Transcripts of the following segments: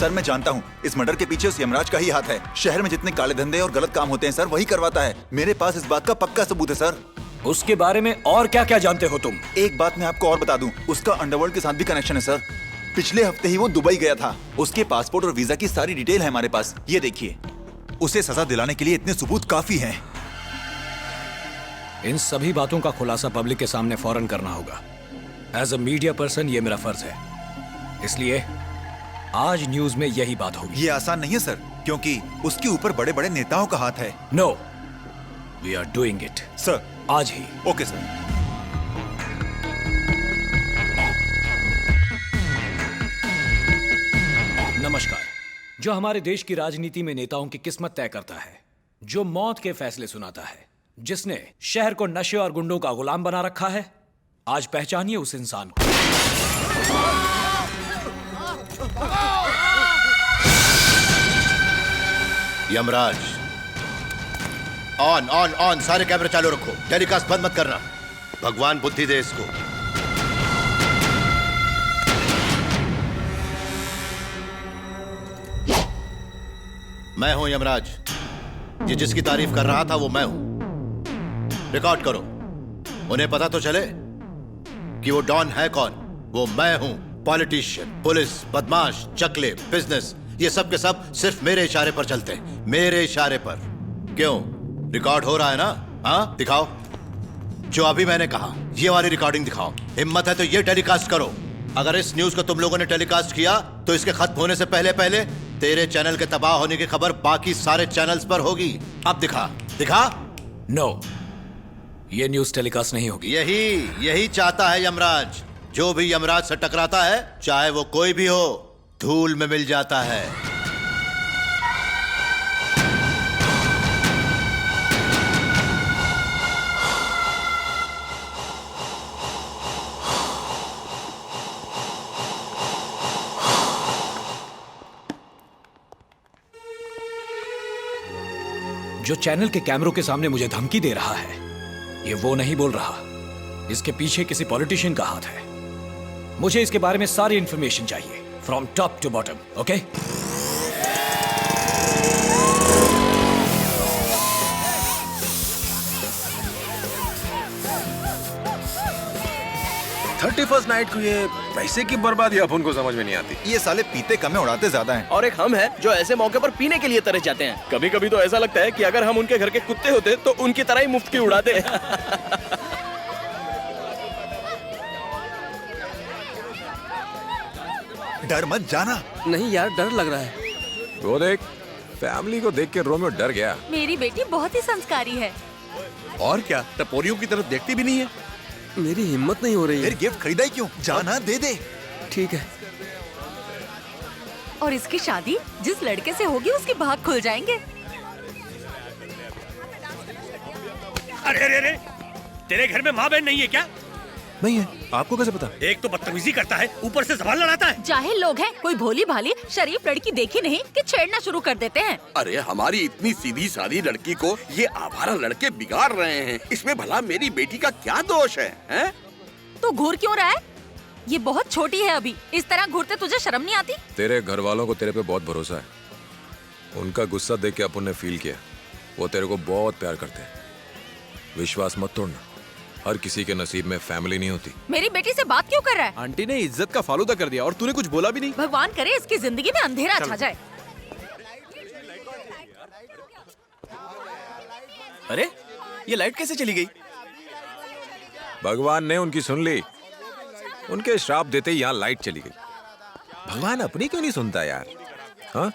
Sir मैं जानता हूँ इस मर्डर के पीछे उस यमराज का ही हाथ है। शहर में जितने काले धंधे और गलत काम होते हैं सर वही करवाता है। मेरे पास इस बात का पक्का सबूत है सर। उसके बारे में और क्या क्या जानते हो तुम? एक बात मैं आपको और बता दूं, उसका अंडरवर्ल्ड के साथ भी कनेक्शन है सर। पिछले हफ्ते ही वो दुबई गया था। उसके पासपोर्ट और वीजा की सारी डिटेल है हमारे पास। ये देखिए, उसे सजा दिलाने के लिए इतने सबूत काफी हैं। इन सभी बातों का खुलासा पब्लिक के सामने फौरन करना होगा। एज अ मीडिया पर्सन ये मेरा फर्ज है, इसलिए आज न्यूज में यही बात होगी। ये आसान नहीं है सर, क्योंकि उसके ऊपर बड़े बड़े नेताओं का हाथ है। No, we are doing it sir. आज ही। Okay sir. नमस्कार। जो हमारे देश की राजनीति में नेताओं की किस्मत तय करता है, जो मौत के फैसले सुनाता है, जिसने शहर को नशे और गुंडों का गुलाम बना रखा है, आज पहचानिए उस इंसान को। यमराज। ऑन ऑन ऑन, सारे कैमरे चालू रखो। टेलीकास्ट बंद मत करना। भगवान बुद्धि दे इसको। मैं हूं यमराज। ये जिसकी तारीफ कर रहा था वो मैं हूं। रिकॉर्ड करो। उन्हें पता तो चले कि वो डॉन है कौन। वो मैं हूं। पॉलिटिशियन, पुलिस, बदमाश, चकले, बिजनेस, ये सब के सब सिर्फ मेरे इशारे पर चलते हैं। मेरे इशारे पर। क्यों, रिकॉर्ड हो रहा है ना? हाँ, दिखाओ। जो अभी मैंने कहा ये वाली रिकॉर्डिंग दिखाओ। हिम्मत है तो ये टेलीकास्ट करो। अगर इस न्यूज को तुम लोगों ने टेलीकास्ट किया तो इसके खत्म होने से पहले पहले तेरे चैनल के तबाह होने की खबर बाकी सारे चैनल्स पर होगी। अब दिखा दिखा। नो, ये न्यूज टेलीकास्ट नहीं होगी। यही चाहता है यमराज। जो भी यमराज से टकराता है, चाहे वो कोई भी हो, धूल में मिल जाता है। जो चैनल के कैमरों के सामने मुझे धमकी दे रहा है, ये वो नहीं बोल रहा। इसके पीछे किसी पॉलिटिशियन का हाथ है। मुझे इसके बारे में सारी इंफॉर्मेशन चाहिए, from top to bottom. Okay? Thirty first night को ये पैसे की बर्बादी अपन को समझ में नहीं आती। ये साले पीते कम है, उड़ाते ज्यादा हैं। और एक हम हैं जो ऐसे मौके पर पीने के लिए तरस जाते हैं। कभी कभी तो ऐसा लगता है कि अगर हम उनके घर के कुत्ते होते तो उनकी तरह ही मुफ्त की उड़ाते। डर मत जाना। नहीं यार, डर लग रहा है। वो देख, फैमिली को देख के रोमियो डर गया। मेरी बेटी बहुत ही संस्कारी है। और क्या, टपोरियों की तरफ देखती भी नहीं है। मेरी हिम्मत नहीं हो रही है। फिर गिफ्ट खरीदा ही क्यों? जाना दे दे। ठीक है। और इसकी शादी जिस लड़के से होगी उसके भाग खुल जाएंगे। अरे अरे अरे, तेरे घर में माँ बहन नहीं है क्या? नहीं है। आपको कैसे पता? एक तो बदतमीजी करता है, ऊपर से ज़बान लड़ाता है। जाहिल लोग हैं, कोई भोली भाली शरीफ लड़की देखी नहीं कि छेड़ना शुरू कर देते हैं। अरे हमारी इतनी सीधी सादी लड़की को ये आवारा लड़के बिगाड़ रहे हैं। इसमें भला मेरी बेटी का क्या दोष है, हैं? तो घूर क्यों रहा है? ये बहुत छोटी है अभी। इस तरह घूरते तुझे शर्म नहीं आती? तेरे घर वालों को तेरे पे बहुत भरोसा है। उनका गुस्सा देख के अपन ने फील किया। वो तेरे को बहुत प्यार करते हैं। विश्वास मत तोड़ना। हर किसी के नसीब में फैमिली नहीं होती। मेरी बेटी से बात क्यों कर रहा है? आंटी ने इज्जत का फालूदा कर दिया और तूने कुछ बोला भी नहीं। भगवान करे इसकी जिंदगी में अंधेरा छा जाए। अरे ये लाइट कैसे चली गई? भगवान ने उनकी सुन ली। उनके श्राप देते ही यहाँ लाइट चली गई। भगवान अपनी क्यों नहीं सुनता यार? हाँ?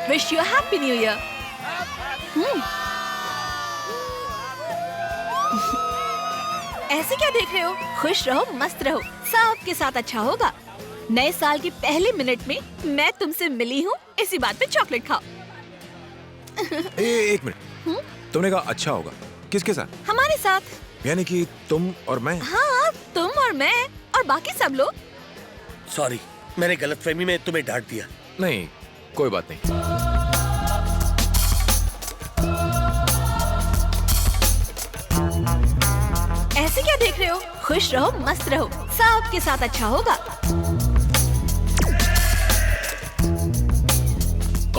Wish you happy new year. ऐसे क्या देख रहे हो? खुश रहो, मस्त रहो, सब के साथ अच्छा होगा। नए साल के पहले मिनट में मैं तुमसे मिली हूँ, इसी बात पे चॉकलेट खाओ। एक मिनट। तुमने कहा अच्छा होगा, किसके साथ? हमारे साथ। यानी कि तुम और मैं? हाँ, तुम और मैं और बाकी सब लोग। सॉरी, मैंने गलतफहमी में तुम्हें डांट दिया। नहीं, कोई बात नहीं। ऐसे क्या देख रहे हो? खुश रहो, मस्त रहो, सब के साथ अच्छा होगा।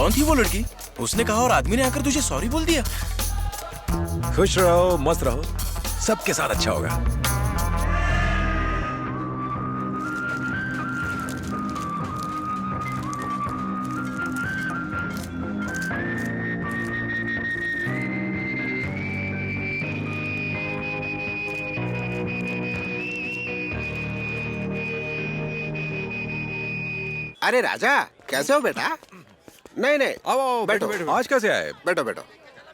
कौन थी वो लड़की? उसने कहा और आदमी ने आकर तुझे सॉरी बोल दिया। खुश रहो, मस्त रहो, सबके साथ अच्छा होगा। अरे राजा, कैसे हो बेटा? नहीं नहीं, आओ बैठो बैठो। आज कैसे आए? बैठो बैठो।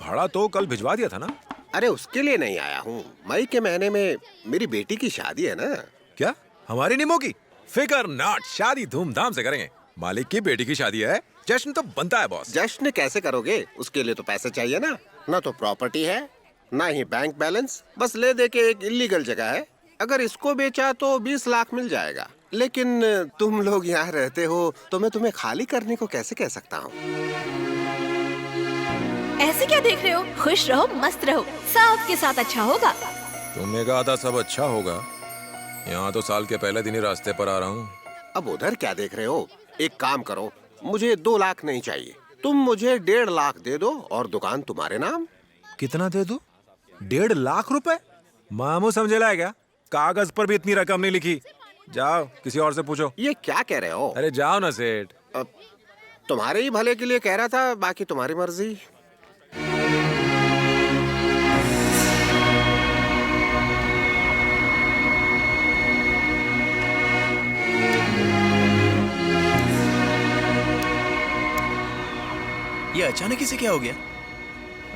भाड़ा तो कल भिजवा दिया था ना? अरे उसके लिए नहीं आया हूँ, मई के महीने में मेरी बेटी की शादी है ना। क्या हमारी निमो की? फिकर नॉट, शादी धूमधाम से करेंगे। मालिक की बेटी की शादी है, जश्न तो बनता है बॉस। जश्न कैसे करोगे? उसके लिए तो पैसे चाहिए ना। ना तो प्रॉपर्टी है, ना ही बैंक बैलेंस, बस ले दे के एक इलीगल जगह है। अगर इसको बेचा तो 20 लाख मिल जाएगा। लेकिन तुम लोग यहाँ रहते हो तो मैं तुम्हें खाली करने को कैसे कह सकता हूँ? ऐसे क्या देख रहे हो? खुश रहो, मस्त रहो, सबके साथ अच्छा होगा। तुमने कहा था सब अच्छा होगा। यहाँ तो साल के पहले दिन ही रास्ते पर आ रहा हूँ। अब उधर क्या देख रहे हो? एक काम करो, मुझे 2 लाख नहीं चाहिए, तुम मुझे 1.5 लाख दे दो और दुकान तुम्हारे नाम। कितना दे दो? 1.5 लाख रुपए? मामू समझेला है क्या? कागज पर भी इतनी रकम नहीं लिखी। जाओ किसी और से पूछो। ये क्या कह रहे हो? अरे जाओ ना सेठ। तुम्हारे ही भले के लिए कह रहा था, बाकी तुम्हारी मर्जी। ये अचानक ही से क्या हो गया?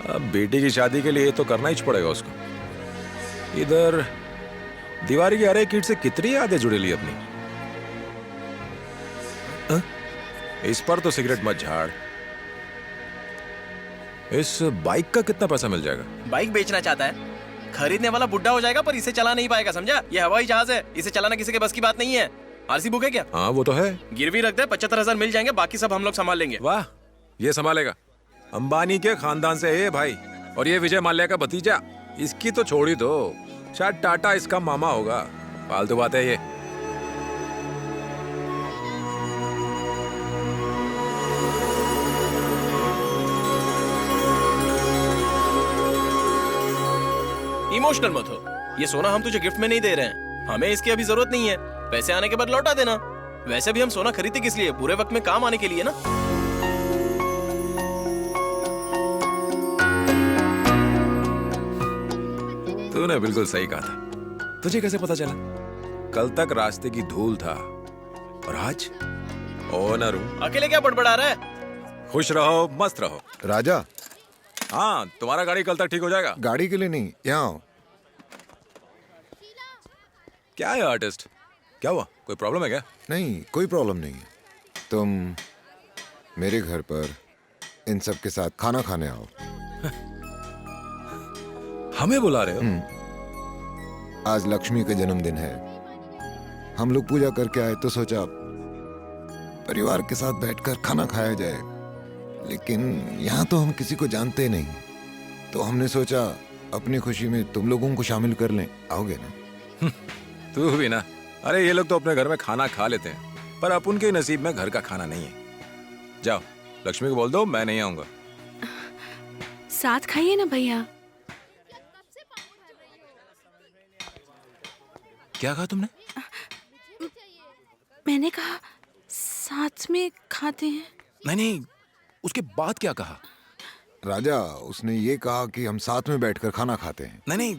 अब बेटी की शादी के लिए तो करना ही पड़ेगा उसको। इधर दीवारी की हर एक ईंट से कितनी यादें जुड़ी ली अपनी। इस पर तो सिगरेट मत झाड़। इस बाइक का कितना पैसा मिल जाएगा? बाइक बेचना चाहता है, खरीदने वाला बुढ़ा हो जाएगा पर इसे चला नहीं पाएगा, समझा? ये हवाई जहाज है, इसे चलाना किसी के बस की बात नहीं है। आरसी बुक है क्या? हाँ वो तो है। गिरवी रख दे, 75,000 मिल जाएंगे, बाकी सब हम लोग संभाल लेंगे। वाह, ये संभालेगा। अंबानी के खानदान से है भाई। और ये विजय माल्या का भतीजा, इसकी तो छोड़ ही दो, शायद टाटा इसका मामा होगा। फालतू बात है ये। इमोशनल मत हो, ये सोना हम तुझे गिफ्ट में नहीं दे रहे हैं, हमें इसकी अभी जरूरत नहीं है। पैसे आने के बाद लौटा देना। वैसे भी हम सोना खरीदते किस लिए? बुरे वक्त में काम आने के लिए ना। तूने बिल्कुल सही कहा था। तुझे कैसे पता चला? कल तक रास्ते की धूल था और आज ओनर हूं। अकेले क्या बड़बड़ा रहा है? खुश रहो, मस्त रहो। राजा, हाँ, तुम्हारा गाड़ी कल तक ठीक हो जाएगा। गाड़ी के लिए नहीं, यहाँ आओ। क्या है आर्टिस्ट? क्या हुआ? कोई प्रॉब्लम है क्या? नहीं, कोई प्रॉब्लम नहीं। तुम मेरे घर पर इन सब के साथ खाना खाने आओ। हमें बुला रहे हो? आज लक्ष्मी का जन्मदिन है। हम लोग पूजा करके आए तो सोचा परिवार के साथ बैठकर खाना खाया जाए। लेकिन यहाँ तो हम किसी को जानते नहीं, तो हमने सोचा अपनी खुशी में तुम लोगों को शामिल कर लें। आओगे ना? तू भी ना। अरे ये लोग तो अपने घर में खाना खा लेते हैं, पर अपन के नसीब में घर का खाना नहीं है। जाओ, लक्ष्मी को बोल दो मैं नहीं आऊंगा। साथ खाइए ना भैया। क्या कहा तुमने? मैंने कहा साथ में खाते हैं। नहीं नहीं, उसके बाद क्या कहा? राजा, उसने ये कहा कि हम साथ में बैठकर खाना खाते हैं। नहीं नहीं,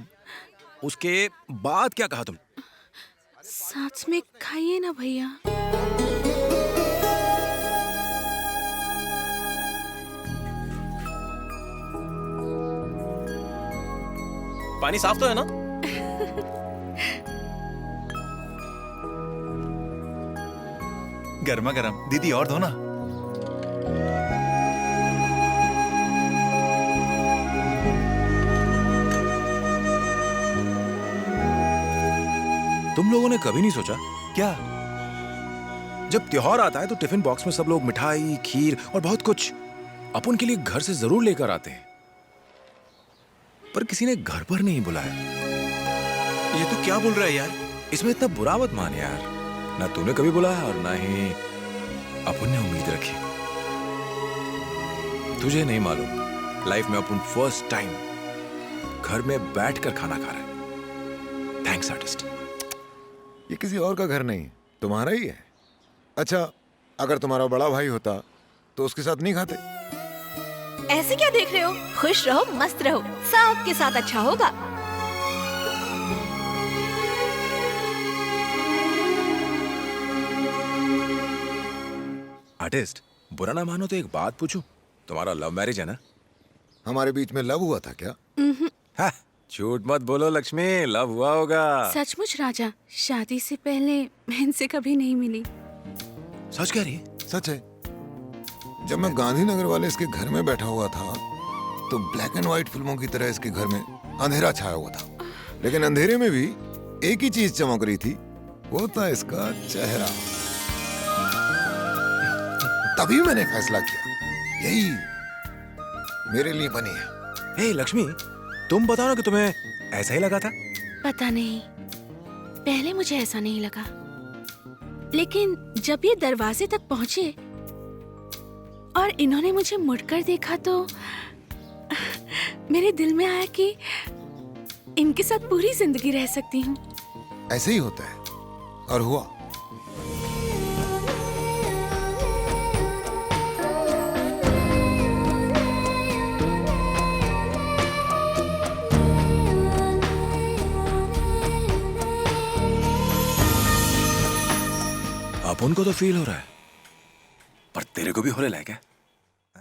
उसके बाद क्या कहा तुम? साथ में खाइए ना भैया। पानी साफ तो है ना? गर्मा गर्म। दीदी और दो ना। तुम लोगों ने कभी नहीं सोचा क्या? जब त्योहार आता है तो टिफिन बॉक्स में सब लोग मिठाई, खीर और बहुत कुछ अपन के लिए घर से जरूर लेकर आते हैं, पर किसी ने घर पर नहीं बुलाया। ये तो क्या बोल रहा है यार? इसमें इतना बुरा मत मान यार। ना तूने कभी बुलाया और ना ही अपन ने उम्मीद रखी। तुझे नहीं मालूम, लाइफ में अपन फर्स्ट टाइम घर में बैठकर खाना खा रहे हैं। Thanks artist. ये किसी और का घर नहीं, तुम्हारा ही है। अच्छा, अगर तुम्हारा बड़ा भाई होता तो उसके साथ नहीं खाते? ऐसे क्या देख रहे हो? खुश रहो, मस्त रहो, सबके साथ अच्छा होगा। आर्टिस्ट, बुरा ना मानो तो एक बात पूछूं, तुम्हारा लव मैरिज है ना? हमारे बीच में लव हुआ था क्या? हाँ, झूठ मत बोलो लक्ष्मी, लव हुआ होगा। सचमुच राजा, शादी से पहले मैं इनसे कभी नहीं मिली। सच कह रही है? सच है। जब मैं गांधीनगर वाले इसके घर में बैठा हुआ था तो ब्लैक एंड व्हाइट फिल्मों की तरह इसके घर में अंधेरा छाया हुआ था, लेकिन अंधेरे में भी एक ही चीज चमक रही थी, वो था इसका चेहरा। तभी मैंने फैसला किया, यही मेरे लिए बनी है। हे लक्ष्मी, तुम बताओ ना कि तुम्हें ऐसा ही लगा था? पता नहीं, पहले मुझे ऐसा नहीं लगा, लेकिन जब ये दरवाजे तक पहुंचे और इन्होंने मुझे मुड़कर देखा तो मेरे दिल में आया कि इनके साथ पूरी जिंदगी रह सकती हूँ। ऐसे ही होता है, और हुआ। अपन को तो फील हो रहा है, पर तेरे को भी होने लगा क्या?